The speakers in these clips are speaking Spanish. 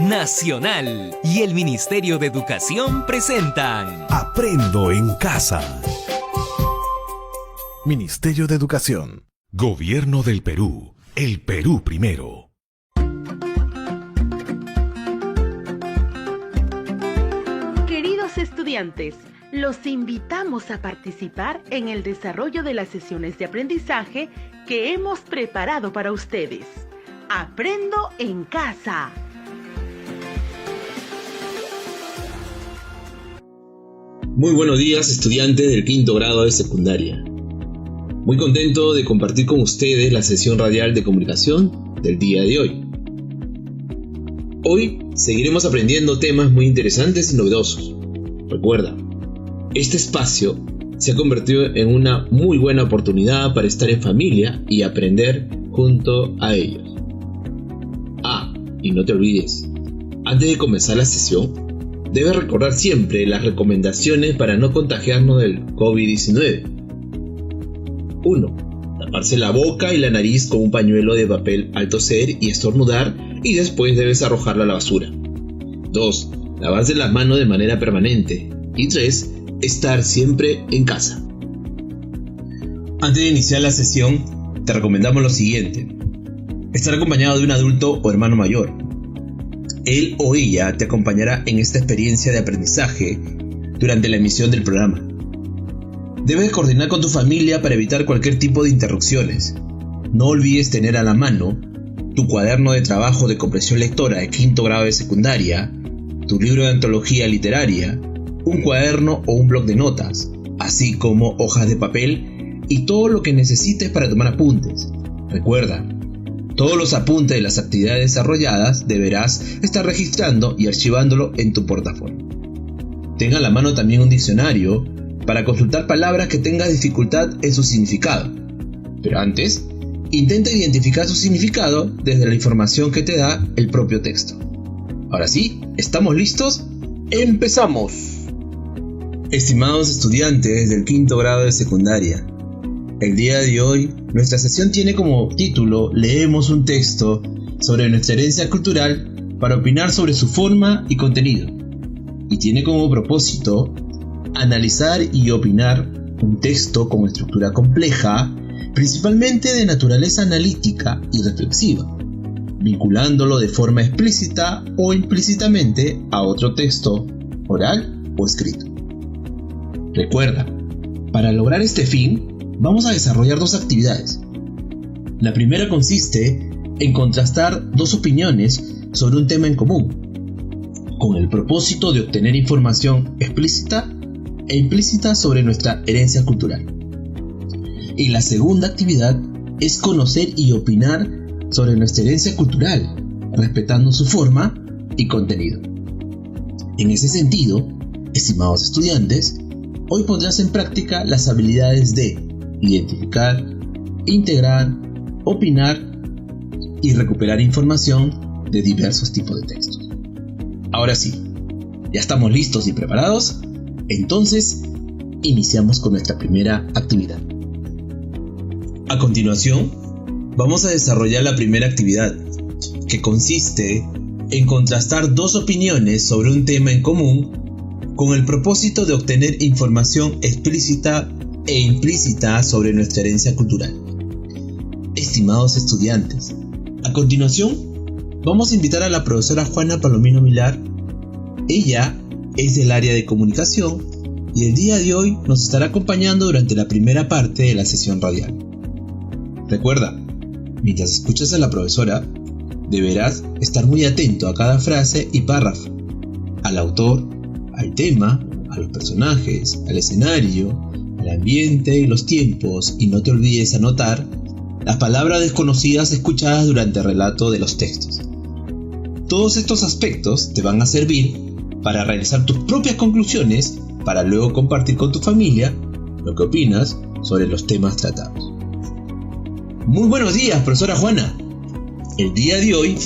Nacional y el Ministerio de Educación presentan Aprendo en Casa. Ministerio de Educación. Gobierno del Perú. El Perú primero. Queridos estudiantes, los invitamos a participar en el desarrollo de las sesiones de aprendizaje que hemos preparado para ustedes. Aprendo en Casa. Muy buenos días, estudiantes del quinto grado de secundaria. Muy contento de compartir con ustedes la sesión radial de comunicación del día de hoy. Hoy seguiremos aprendiendo temas muy interesantes y novedosos. Recuerda, este espacio se ha convertido en una muy buena oportunidad para estar en familia y aprender junto a ellos. Y no te olvides, antes de comenzar la sesión, debes recordar siempre las recomendaciones para no contagiarnos del COVID-19. 1. Taparse la boca y la nariz con un pañuelo de papel al toser y estornudar, y después debes arrojarla a la basura. 2. Lavarse las manos de manera permanente. Y 3. Estar siempre en casa. Antes de iniciar la sesión, te recomendamos lo siguiente. Estar acompañado de un adulto o hermano mayor. Él o ella te acompañará en esta experiencia de aprendizaje durante la emisión del programa. Debes coordinar con tu familia para evitar cualquier tipo de interrupciones. No olvides tener a la mano tu cuaderno de trabajo de comprensión lectora de quinto grado de secundaria, tu libro de antología literaria, un cuaderno o un bloc de notas, así como hojas de papel y todo lo que necesites para tomar apuntes. Recuerda, todos los apuntes de las actividades desarrolladas deberás estar registrando y archivándolo en tu portafolio. Tenga a la mano también un diccionario para consultar palabras que tengas dificultad en su significado. Pero antes, intenta identificar su significado desde la información que te da el propio texto. Ahora sí, ¿estamos listos? ¡Empezamos! Estimados estudiantes del quinto grado de secundaria, el día de hoy, nuestra sesión tiene como título Leemos un texto sobre nuestra herencia cultural para opinar sobre su forma y contenido. Y tiene como propósito analizar y opinar un texto con estructura compleja, principalmente de naturaleza analítica y reflexiva, vinculándolo de forma explícita o implícitamente a otro texto oral o escrito. Recuerda, para lograr este fin, vamos a desarrollar dos actividades. La primera consiste en contrastar dos opiniones sobre un tema en común, con el propósito de obtener información explícita e implícita sobre nuestra herencia cultural. Y la segunda actividad es conocer y opinar sobre nuestra herencia cultural, respetando su forma y contenido. En ese sentido, estimados estudiantes, hoy pondrás en práctica las habilidades de identificar, integrar, opinar y recuperar información de diversos tipos de textos. Ahora sí, ¿ya estamos listos y preparados? Entonces, iniciamos con nuestra primera actividad. A continuación, vamos a desarrollar la primera actividad, que consiste en contrastar dos opiniones sobre un tema en común con el propósito de obtener información explícita e implícita sobre nuestra herencia cultural. Estimados estudiantes, a continuación vamos a invitar a la profesora Juana Palomino Milar. Ella es del área de comunicación y el día de hoy nos estará acompañando durante la primera parte de la sesión radial. Recuerda, mientras escuchas a la profesora, deberás estar muy atento a cada frase y párrafo, al autor, al tema, a los personajes, al escenario, al ambiente y los tiempos, y no te olvides anotar las palabras desconocidas escuchadas durante el relato de los textos. Todos estos aspectos te van a servir para realizar tus propias conclusiones para luego compartir con tu familia lo que opinas sobre los temas tratados. Muy buenos días, profesora Juana. El día de hoy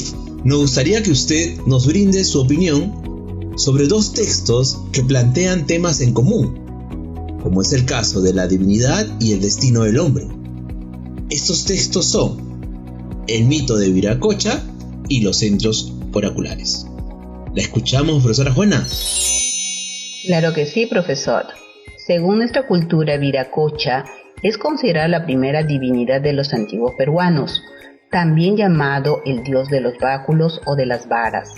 nos gustaría que usted nos brinde su opinión sobre dos textos que plantean temas en común, como es el caso de la divinidad y el destino del hombre. Estos textos son El mito de Viracocha y los centros oraculares. ¿La escuchamos, profesora Juana? Claro que sí, profesor. Según nuestra cultura, Viracocha es considerada la primera divinidad de los antiguos peruanos, también llamado el dios de los báculos o de las varas.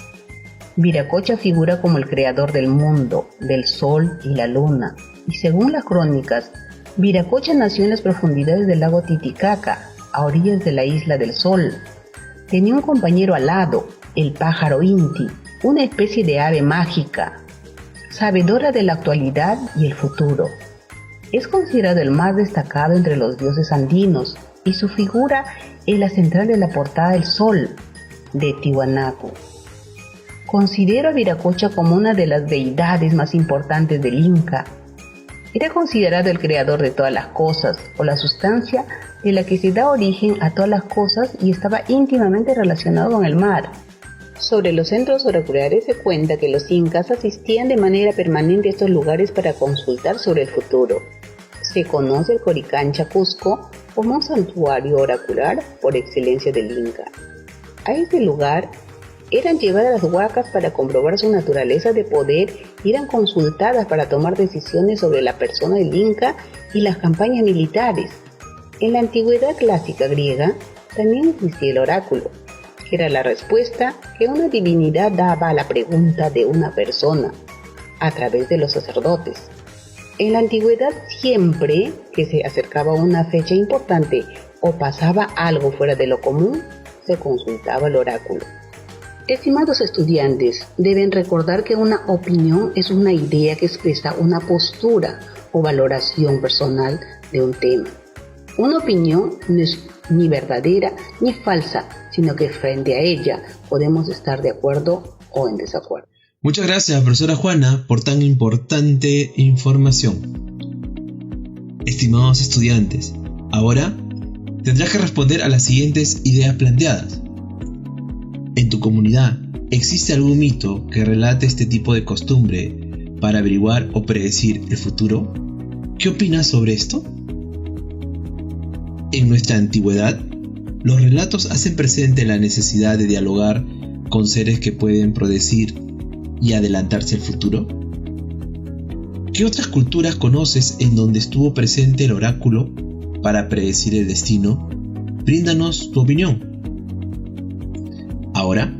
Viracocha figura como el creador del mundo, del sol y la luna, y según las crónicas, Viracocha nació en las profundidades del lago Titicaca, a orillas de la isla del Sol. Tenía un compañero alado, el pájaro Inti, una especie de ave mágica, sabedora de la actualidad y el futuro. Es considerado el más destacado entre los dioses andinos y su figura es la central de la portada del Sol de Tiwanaku. Considero a Viracocha como una de las deidades más importantes del Inca. Era considerado el creador de todas las cosas o la sustancia de la que se da origen a todas las cosas y estaba íntimamente relacionado con el mar. Sobre los centros oraculares se cuenta que los incas asistían de manera permanente a estos lugares para consultar sobre el futuro. Se conoce el Coricancha Cusco como un santuario oracular por excelencia del Inca. A este lugar eran llevadas las huacas para comprobar su naturaleza de poder y eran consultadas para tomar decisiones sobre la persona del Inca y las campañas militares. En la antigüedad clásica griega también existía el oráculo, que era la respuesta que una divinidad daba a la pregunta de una persona a través de los sacerdotes. En la antigüedad, siempre que se acercaba a una fecha importante o pasaba algo fuera de lo común, se consultaba el oráculo. Estimados estudiantes, deben recordar que una opinión es una idea que expresa una postura o valoración personal de un tema. Una opinión no es ni verdadera ni falsa, sino que frente a ella podemos estar de acuerdo o en desacuerdo. Muchas gracias, profesora Juana, por tan importante información. Estimados estudiantes, ahora tendrás que responder a las siguientes ideas planteadas. ¿En tu comunidad existe algún mito que relate este tipo de costumbre para averiguar o predecir el futuro? ¿Qué opinas sobre esto? En nuestra antigüedad, los relatos hacen presente la necesidad de dialogar con seres que pueden predecir y adelantarse al futuro. ¿Qué otras culturas conoces en donde estuvo presente el oráculo para predecir el destino? Bríndanos tu opinión. Ahora,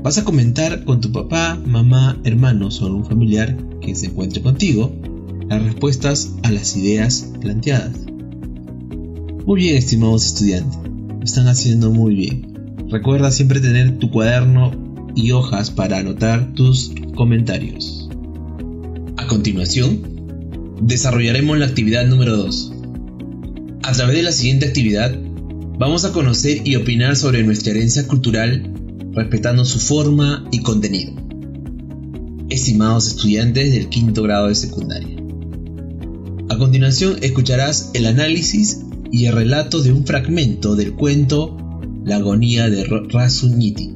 vas a comentar con tu papá, mamá, hermanos o algún familiar que se encuentre contigo las respuestas a las ideas planteadas. Muy bien, estimados estudiantes, lo están haciendo muy bien. Recuerda siempre tener tu cuaderno y hojas para anotar tus comentarios. A continuación, desarrollaremos la actividad número 2. A través de la siguiente actividad, vamos a conocer y opinar sobre nuestra herencia cultural, respetando su forma y contenido. Estimados estudiantes del quinto grado de secundaria, a continuación escucharás el análisis y el relato de un fragmento del cuento La agonía de Rasu Ñiti,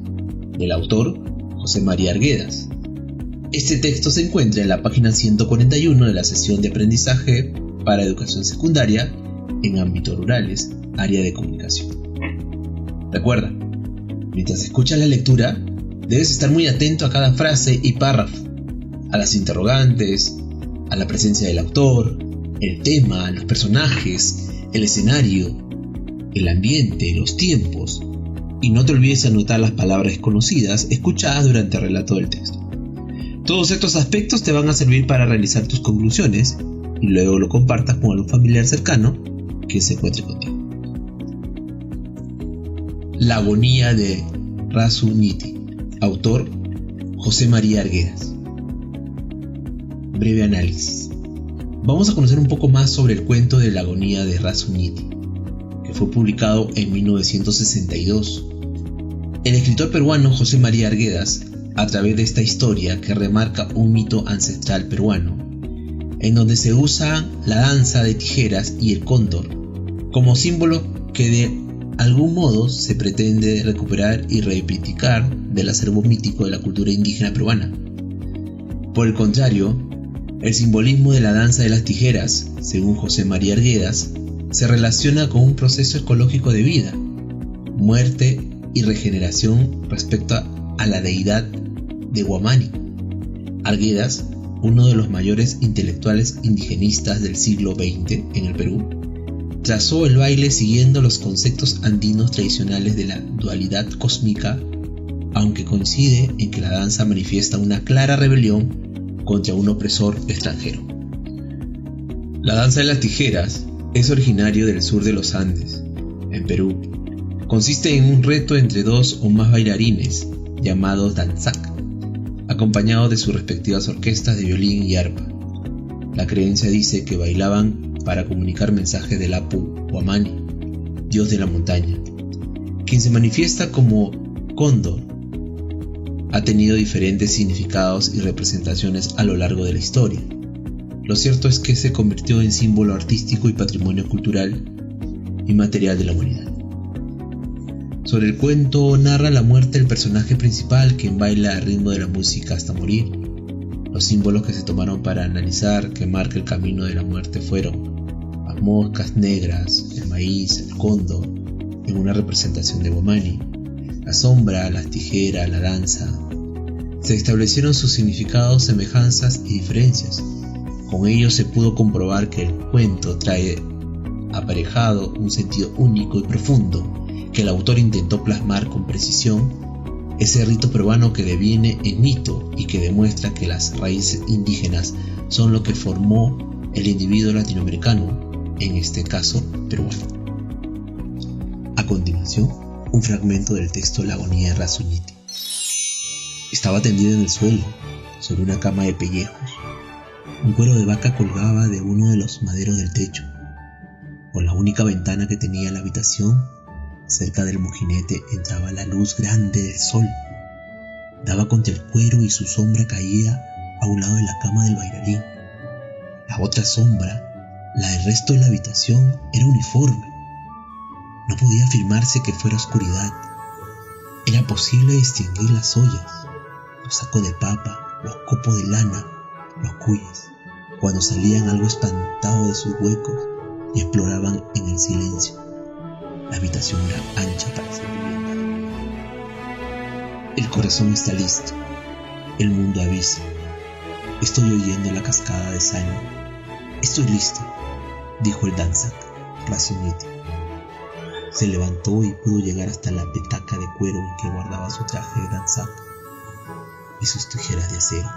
del autor José María Arguedas. Este texto se encuentra en la página 141 de la sesión de aprendizaje para educación secundaria en ámbitos rurales, área de comunicación. Recuerda, mientras escuchas la lectura, debes estar muy atento a cada frase y párrafo, a las interrogantes, a la presencia del autor, el tema, los personajes, el escenario, el ambiente, los tiempos, y no te olvides de anotar las palabras desconocidas escuchadas durante el relato del texto. Todos estos aspectos te van a servir para realizar tus conclusiones y luego lo compartas con algún familiar cercano que se encuentre contigo. La agonía de Rasu Ñiti, autor José María Arguedas. Breve análisis. Vamos a conocer un poco más sobre el cuento de la agonía de Rasu Ñiti, que fue publicado en 1962. El escritor peruano José María Arguedas, a través de esta historia que remarca un mito ancestral peruano, en donde se usa la danza de tijeras y el cóndor como símbolo que de algún modo se pretende recuperar y reivindicar del acervo mítico de la cultura indígena peruana. Por el contrario, el simbolismo de la danza de las tijeras, según José María Arguedas, se relaciona con un proceso ecológico de vida, muerte y regeneración respecto a la deidad de Huamani. Arguedas, uno de los mayores intelectuales indigenistas del siglo XX en el Perú, trazó el baile siguiendo los conceptos andinos tradicionales de la dualidad cósmica, aunque coincide en que la danza manifiesta una clara rebelión contra un opresor extranjero. La danza de las tijeras es originario del sur de los Andes, en Perú. Consiste en un reto entre dos o más bailarines, llamados danzak, acompañados de sus respectivas orquestas de violín y arpa. La creencia dice que bailaban para comunicar mensajes del Apu Huamani, dios de la montaña, quien se manifiesta como cóndor. Ha tenido diferentes significados y representaciones a lo largo de la historia. Lo cierto es que se convirtió en símbolo artístico y patrimonio cultural inmaterial de la humanidad. Sobre el cuento narra la muerte del personaje principal, quien baila al ritmo de la música hasta morir. Los símbolos que se tomaron para analizar que marca el camino de la muerte fueron las moscas negras, el maíz, el cóndor, en una representación de Huamani, la sombra, las tijeras, la danza. Se establecieron sus significados, semejanzas y diferencias. Con ello se pudo comprobar que el cuento trae aparejado un sentido único y profundo que el autor intentó plasmar con precisión, ese rito peruano que deviene en mito y que demuestra que las raíces indígenas son lo que formó el individuo latinoamericano, en este caso peruano. A continuación, un fragmento del texto La agonía de Razuñiti. Estaba tendido en el suelo, sobre una cama de pellejos. Un cuero de vaca colgaba de uno de los maderos del techo. Por la única ventana que tenía la habitación, cerca del mojinete, entraba la luz grande del sol. Daba contra el cuero y su sombra caía a un lado de la cama del bailarín. La otra sombra, la del resto de la habitación, era uniforme. No podía afirmarse que fuera oscuridad. Era posible distinguir las ollas, los sacos de papa, los copos de lana, los cuyes, cuando salían algo espantados de sus huecos y exploraban en el silencio. La habitación era ancha para ser vivienda. El corazón está listo. El mundo avisa. Estoy oyendo la cascada de sangre. Estoy listo, dijo el danzak, Razuñiti. Se levantó y pudo llegar hasta la petaca de cuero en que guardaba su traje de danzak y sus tijeras de acero.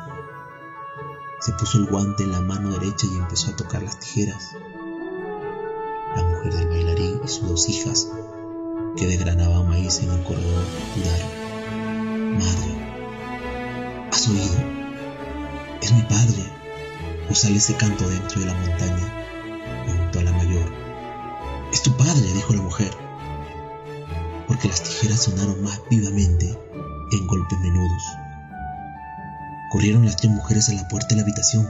Se puso el guante en la mano derecha y empezó a tocar las tijeras. La mujer del bailarín y sus dos hijas, que desgranaban maíz en el corredor, dudaron. Madre, ¿has oído? ¿Es mi padre? ¿O sale ese canto dentro de la montaña?, preguntó a la mayor. Es tu padre, dijo la mujer, porque las tijeras sonaron más vivamente en golpes menudos. Corrieron las tres mujeres a la puerta de la habitación.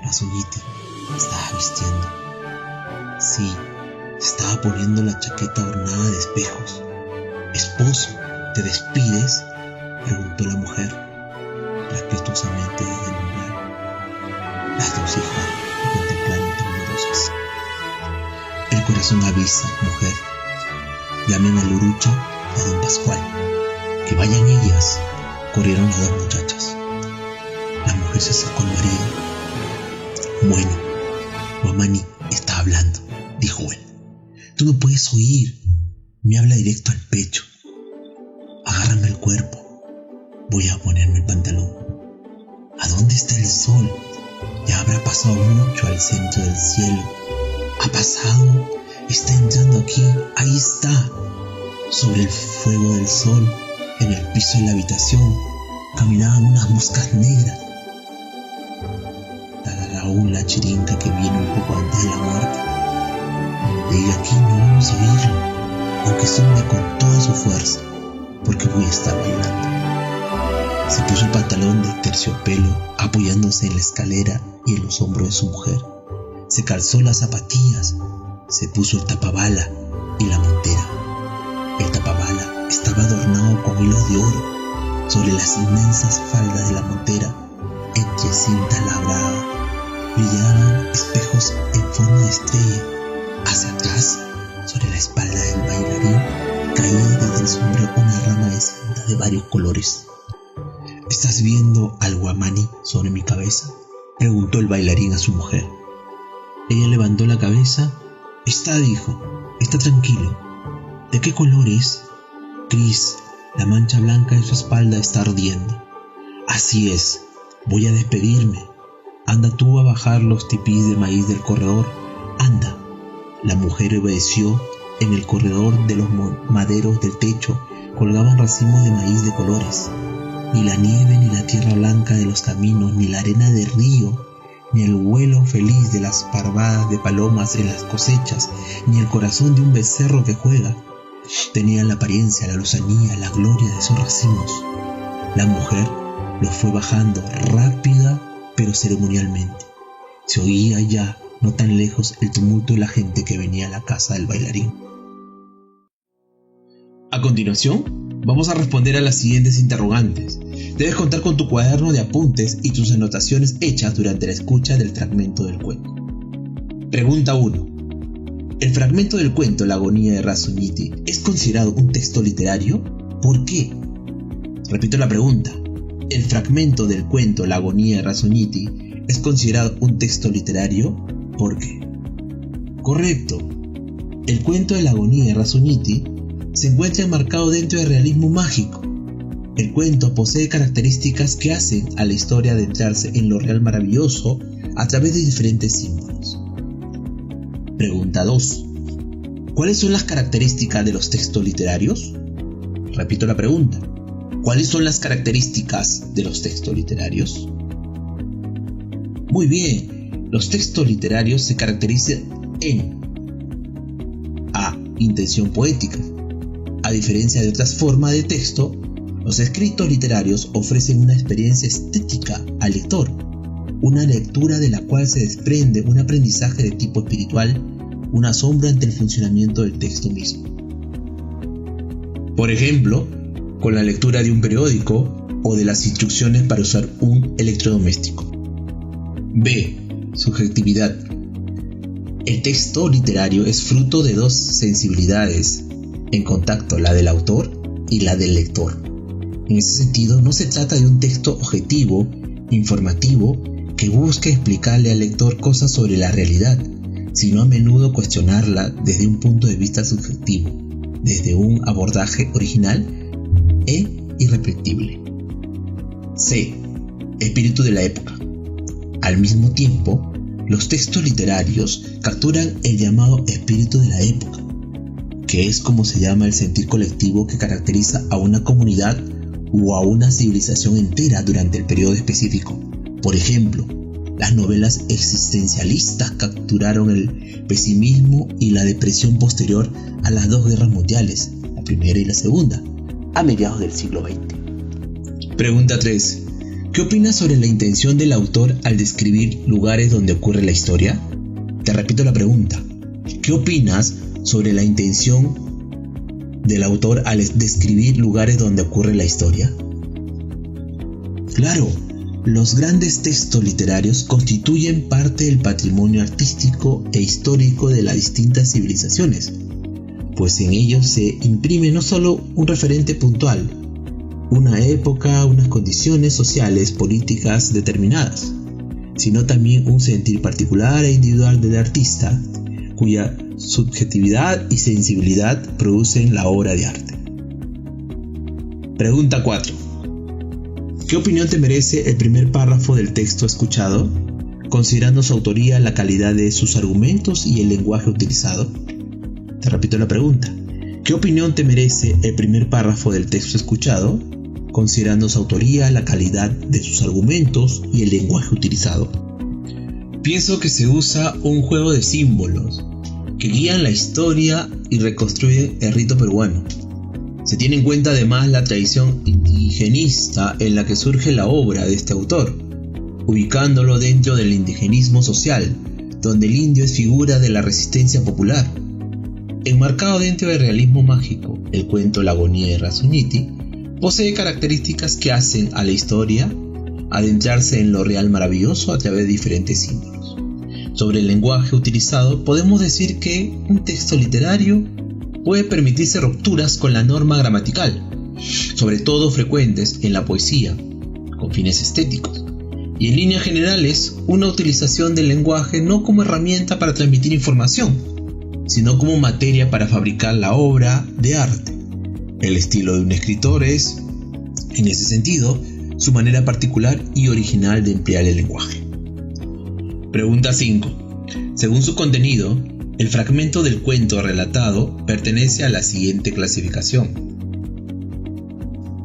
Razuñiti estaba vistiendo. Sí, se estaba poniendo la chaqueta ornada de espejos. ¿Esposo, te despides?, preguntó la mujer, respetuosamente desde el umbral. Las dos hijas lo contemplaron temblorosas. El corazón avisa, mujer. Llamen a Lurucha y a don Pascual. Que vayan ellas. Corrieron las dos muchachas. La mujer se acercó al marido. Bueno, Huamani está hablando, dijo él. Tú no puedes oír. Me habla directo al pecho. Agárrame el cuerpo. Voy a ponerme el pantalón. ¿A dónde está el sol? Ya habrá pasado mucho al centro del cielo. Ha pasado. Está entrando aquí. Ahí está. Sobre el fuego del sol, en el piso de la habitación, caminaban unas moscas negras. Aún la chirinca que viene un poco antes de la muerte. Llegué aquí, no vamos a oírlo, aunque suene con toda su fuerza, porque voy a estar bailando. Se puso el pantalón de terciopelo apoyándose en la escalera y en los hombros de su mujer. Se calzó las zapatillas, se puso el tapabala y la montera. El tapabala estaba adornado con hilos de oro. Sobre las inmensas faldas de la montera, entre cinta labrada, brillaban espejos en forma de estrella. Hacia atrás, sobre la espalda del bailarín, caía desde el sombrero una rama de cinta de varios colores. ¿Estás viendo al guamaní sobre mi cabeza?, preguntó el bailarín a su mujer. Ella levantó la cabeza. Está, dijo, está tranquilo. ¿De qué color es? Gris, la mancha blanca de su espalda está ardiendo. Así es, voy a despedirme. Anda tú a bajar los tipís de maíz del corredor. Anda. La mujer obedeció. En el corredor de los maderos del techo colgaban racimos de maíz de colores. Ni la nieve, ni la tierra blanca de los caminos, ni la arena del río, ni el vuelo feliz de las parvadas de palomas en las cosechas, ni el corazón de un becerro que juega, tenían la apariencia, la lozanía, la gloria de esos racimos. La mujer los fue bajando rápida pero ceremonialmente. Se oía ya, no tan lejos, el tumulto de la gente que venía a la casa del bailarín. A continuación, vamos a responder a las siguientes interrogantes. Debes contar con tu cuaderno de apuntes y tus anotaciones hechas durante la escucha del fragmento del cuento. Pregunta 1. ¿El fragmento del cuento La agonía de Razzuniti es considerado un texto literario? ¿Por qué? Repito la pregunta. ¿El fragmento del cuento La agonía de Razzuniti es considerado un texto literario? ¿Por qué? Correcto. El cuento de La agonía de Razzuniti se encuentra enmarcado dentro del realismo mágico. El cuento posee características que hacen a la historia adentrarse en lo real maravilloso a través de diferentes símbolos. Pregunta 2. ¿Cuáles son las características de los textos literarios? Repito la pregunta. ¿Cuáles son las características de los textos literarios? Muy bien, los textos literarios se caracterizan en A. Intención poética. A diferencia de otras formas de texto, los escritos literarios ofrecen una experiencia estética al lector, una lectura de la cual se desprende un aprendizaje de tipo espiritual, un asombro ante el funcionamiento del texto mismo. Por ejemplo, con la lectura de un periódico o de las instrucciones para usar un electrodoméstico. B. Subjetividad. El texto literario es fruto de dos sensibilidades en contacto, la del autor y la del lector. En ese sentido, no se trata de un texto objetivo, informativo, que busque explicarle al lector cosas sobre la realidad, sino a menudo cuestionarla desde un punto de vista subjetivo, desde un abordaje original e irrepetible. C. Espíritu de la época. Al mismo tiempo, los textos literarios capturan el llamado espíritu de la época, que es como se llama el sentir colectivo que caracteriza a una comunidad o a una civilización entera durante el periodo específico. Por ejemplo, las novelas existencialistas capturaron el pesimismo y la depresión posterior a las dos guerras mundiales, la primera y la segunda, a mediados del siglo XX. Pregunta 3. ¿Qué opinas sobre la intención del autor al describir lugares donde ocurre la historia? Te repito la pregunta. ¿Qué opinas sobre la intención del autor al describir lugares donde ocurre la historia? Claro, los grandes textos literarios constituyen parte del patrimonio artístico e histórico de las distintas civilizaciones, pues en ellos se imprime no solo un referente puntual, una época, unas condiciones sociales, políticas determinadas, sino también un sentir particular e individual del artista, cuya subjetividad y sensibilidad producen la obra de arte. Pregunta 4. ¿Qué opinión te merece el primer párrafo del texto escuchado, considerando su autoría, la calidad de sus argumentos y el lenguaje utilizado? Te repito la pregunta. ¿Qué opinión te merece el primer párrafo del texto escuchado, considerando su autoría, la calidad de sus argumentos y el lenguaje utilizado? Pienso que se usa un juego de símbolos que guían la historia y reconstruyen el rito peruano. Se tiene en cuenta además la tradición indigenista en la que surge la obra de este autor, ubicándolo dentro del indigenismo social, donde el indio es figura de la resistencia popular. Enmarcado dentro del realismo mágico, el cuento La agonía de Razzuniti posee características que hacen a la historia adentrarse en lo real maravilloso a través de diferentes símbolos. Sobre el lenguaje utilizado, podemos decir que un texto literario puede permitirse rupturas con la norma gramatical, sobre todo frecuentes en la poesía, con fines estéticos, y en líneas generales una utilización del lenguaje no como herramienta para transmitir información, sino como materia para fabricar la obra de arte. El estilo de un escritor es, en ese sentido, su manera particular y original de emplear el lenguaje. Pregunta 5. Según su contenido, el fragmento del cuento relatado pertenece a la siguiente clasificación.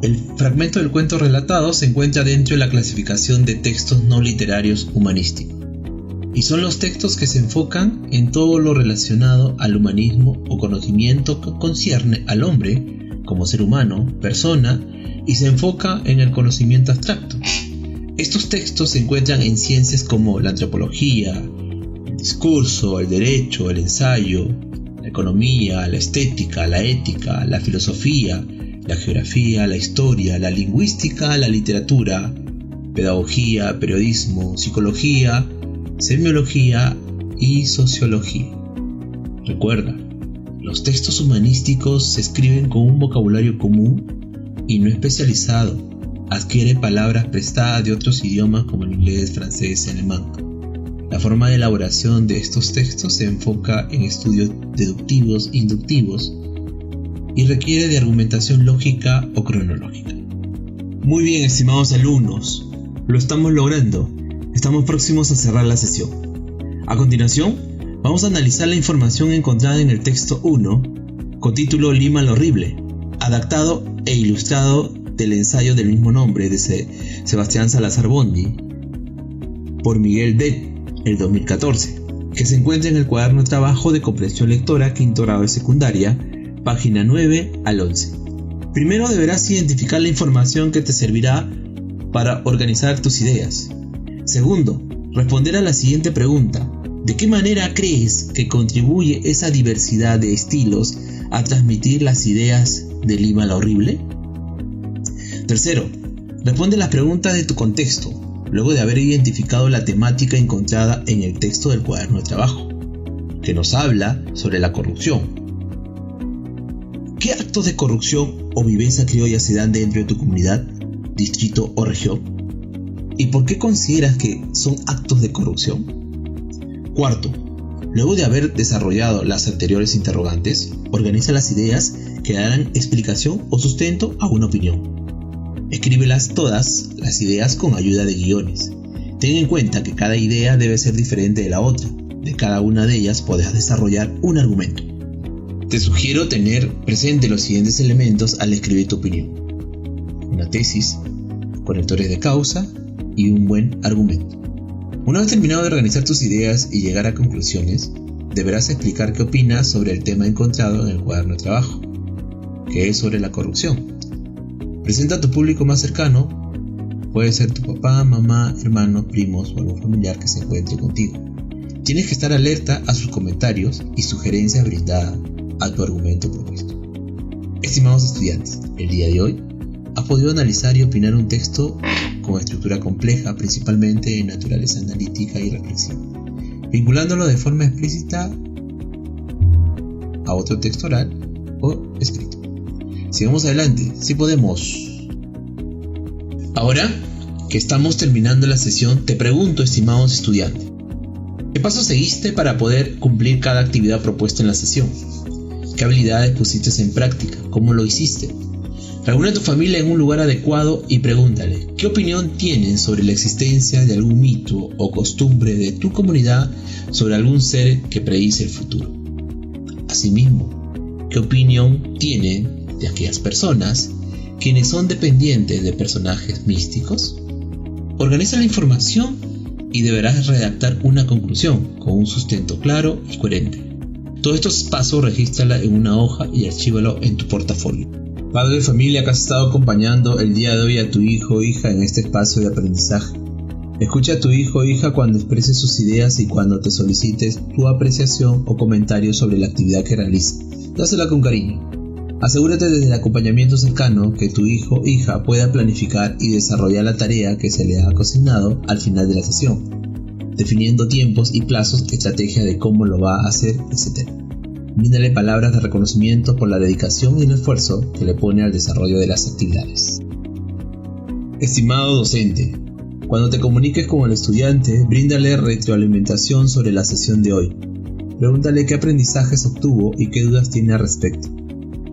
El fragmento del cuento relatado se encuentra dentro de la clasificación de textos no literarios humanísticos, y son los textos que se enfocan en todo lo relacionado al humanismo o conocimiento que concierne al hombre como ser humano, persona, y se enfoca en el conocimiento abstracto. Estos textos se encuentran en ciencias como la antropología, el discurso, el derecho, el ensayo, la economía, la estética, la ética, la filosofía, la geografía, la historia, la lingüística, la literatura, pedagogía, periodismo, psicología, semiología y sociología. Recuerda, los textos humanísticos se escriben con un vocabulario común y no especializado. Adquiere palabras prestadas de otros idiomas como el inglés, francés y alemán. La forma de elaboración de estos textos se enfoca en estudios deductivos e inductivos y requiere de argumentación lógica o cronológica. Muy bien, estimados alumnos, lo estamos logrando. Estamos próximos a cerrar la sesión. A continuación, vamos a analizar la información encontrada en el texto 1, con título Lima lo horrible, adaptado e ilustrado del ensayo del mismo nombre de Sebastián Salazar Bondy, por Miguel Det, el 2014, que se encuentra en el cuaderno de trabajo de comprensión lectora, quinto grado de secundaria, página 9 al 11. Primero deberás identificar la información que te servirá para organizar tus ideas. Segundo, responder a la siguiente pregunta: ¿de qué manera crees que contribuye esa diversidad de estilos a transmitir las ideas de Lima la horrible? Tercero, responde las preguntas de tu contexto, luego de haber identificado la temática encontrada en el texto del cuaderno de trabajo, que nos habla sobre la corrupción. ¿Qué actos de corrupción o viveza criolla se dan dentro de tu comunidad, distrito o región? ¿Y por qué consideras que son actos de corrupción? Cuarto, luego de haber desarrollado las anteriores interrogantes, organiza las ideas que darán explicación o sustento a una opinión. Escríbelas todas las ideas con ayuda de guiones. Ten en cuenta que cada idea debe ser diferente de la otra. De cada una de ellas podrás desarrollar un argumento. Te sugiero tener presente los siguientes elementos al escribir tu opinión: una tesis, conectores de causa y un buen argumento. Una vez terminado de organizar tus ideas y llegar a conclusiones, deberás explicar qué opinas sobre el tema encontrado en el cuaderno de trabajo, que es sobre la corrupción. Presenta a tu público más cercano, puede ser tu papá, mamá, hermanos, primos o algún familiar que se encuentre contigo. Tienes que estar alerta a sus comentarios y sugerencias brindadas a tu argumento propuesto. Estimados estudiantes, el día de hoy has podido analizar y opinar un texto con estructura compleja, principalmente en naturaleza analítica y reflexiva, vinculándolo de forma explícita a otro texto oral o escrito. Sigamos adelante, sí podemos. Ahora que estamos terminando la sesión, te pregunto, estimados estudiantes, ¿qué pasos seguiste para poder cumplir cada actividad propuesta en la sesión? ¿Qué habilidades pusiste en práctica? ¿Cómo lo hiciste? Reúne a tu familia en un lugar adecuado y pregúntale qué opinión tienen sobre la existencia de algún mito o costumbre de tu comunidad sobre algún ser que predice el futuro. Asimismo, ¿qué opinión tienen de aquellas personas quienes son dependientes de personajes místicos? Organiza la información y deberás redactar una conclusión con un sustento claro y coherente. Todos estos pasos regístrala en una hoja y archívalo en tu portafolio. Padre de familia que has estado acompañando el día de hoy a tu hijo o hija en este espacio de aprendizaje. Escucha a tu hijo o hija cuando exprese sus ideas y cuando te solicites tu apreciación o comentario sobre la actividad que realiza. Dásela con cariño. Asegúrate desde el acompañamiento cercano que tu hijo o hija pueda planificar y desarrollar la tarea que se le ha asignado al final de la sesión, definiendo tiempos y plazos, estrategia de cómo lo va a hacer, etc. Bríndale palabras de reconocimiento por la dedicación y el esfuerzo que le pone al desarrollo de las actividades. Estimado docente, cuando te comuniques con el estudiante, bríndale retroalimentación sobre la sesión de hoy. Pregúntale qué aprendizajes obtuvo y qué dudas tiene al respecto.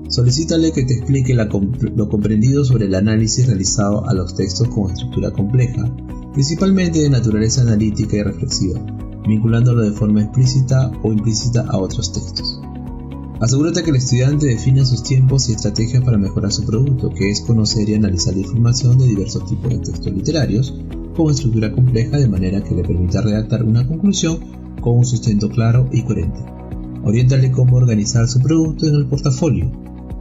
Solicítale que te explique lo comprendido sobre el análisis realizado a los textos con estructura compleja, principalmente de naturaleza analítica y reflexiva, vinculándolo de forma explícita o implícita a otros textos. Asegúrate que el estudiante defina sus tiempos y estrategias para mejorar su producto, que es conocer y analizar la información de diversos tipos de textos literarios con estructura compleja de manera que le permita redactar una conclusión con un sustento claro y coherente. Oriéntale cómo organizar su producto en el portafolio.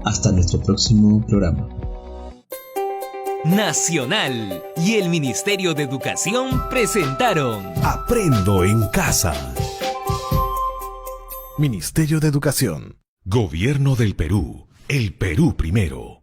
Hasta nuestro próximo programa. Nacional y el Ministerio de Educación presentaron Aprendo en casa. Ministerio de Educación. Gobierno del Perú. El Perú primero.